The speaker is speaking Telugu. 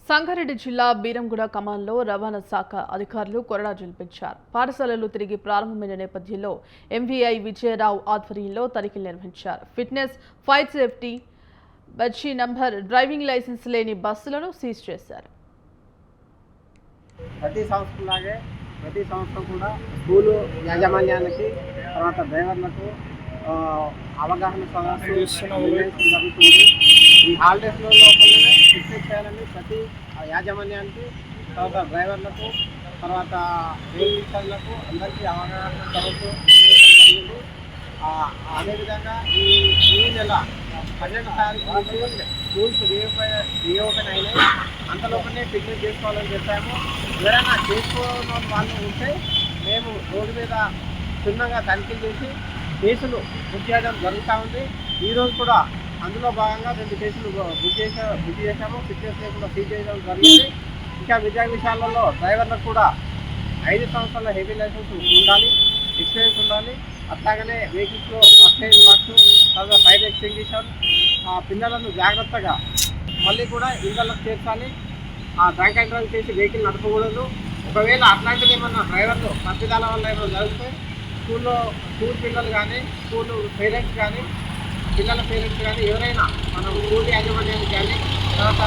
సంగారెడ్డి జిల్లా బీరంగూడ కమాన్లో రవాణా శాఖ అధికారులు కొరడా జల్పించారు. పాఠశాలలు తిరిగి ప్రారంభమైన నేపథ్యంలో ఎంవీఐ విజయరావు ఆధ్వర్యంలో తనిఖీలు నిర్వహించారు. Fitness, fire safety badge number, driving licence లేని బస్సులను సీజ్ చేశారు. ప్రతి సంవత్సరం కూడా స్కూలు యాజమాన్యానికి తర్వాత డ్రైవర్లకు అవగాహన జరుగుతుంది. ఈ హాలిడేస్లో లోపలనే ఫిట్నెస్ చేయాలని ప్రతి యాజమాన్యానికి, తర్వాత డ్రైవర్లకు, తర్వాత రైల్వేలకు అందరికీ అవగాహన సదస్సు జరిగింది. అదేవిధంగా ఈ నెల 12వ తారీఖు నుంచి స్కూల్స్ రీఓపెన్ అయినాయి. అంతలోపనే ఫిట్నెస్ చేసుకోవాలని చెప్పాము. ఎవరైనా చేసుకోని వాళ్ళు ఉంటే మేము రోడ్డు మీద క్షుణ్ణంగా తనిఖీలు చేసి కేసులు బుక్ చేయడం జరుగుతూ ఉంది. ఈరోజు కూడా అందులో భాగంగా 2 కేసులు బుక్ చేశాము. ఫిట్నెస్ లేకుండా సీజ్ చేయడం జరిగింది. ఇంకా విషయాలలో డ్రైవర్లకు కూడా 5 సంవత్సరాల హెవీ లైసెన్స్ ఉండాలి, ఎక్స్పీరియన్స్ ఉండాలి. అట్లాగనే వెహికల్స్లో ఫస్ట్ ఎయిడ్ బాక్స్, తర్వాత ఫైర్ ఎక్స్టింగ్విషర్, పిల్లలను జాగ్రత్తగా మళ్ళీ కూడా ఇళ్లకు చేర్చాలి. డ్రంక్ అండ్ డ్రైవ్ చేసి వెహికల్ నడపకూడదు. ఒకవేళ అట్లాంటిది ఏమన్నా డ్రైవర్లు తప్పిదాల వల్ల ఏమైనా జరిగితే స్కూల్ పిల్లలు కానీ, స్కూల్ పేరెంట్స్ కానీ, పిల్లల పేరెంట్స్ కానీ ఎవరైనా మనం స్కూల్ యాజమాన్యానికి కానీ, తర్వాత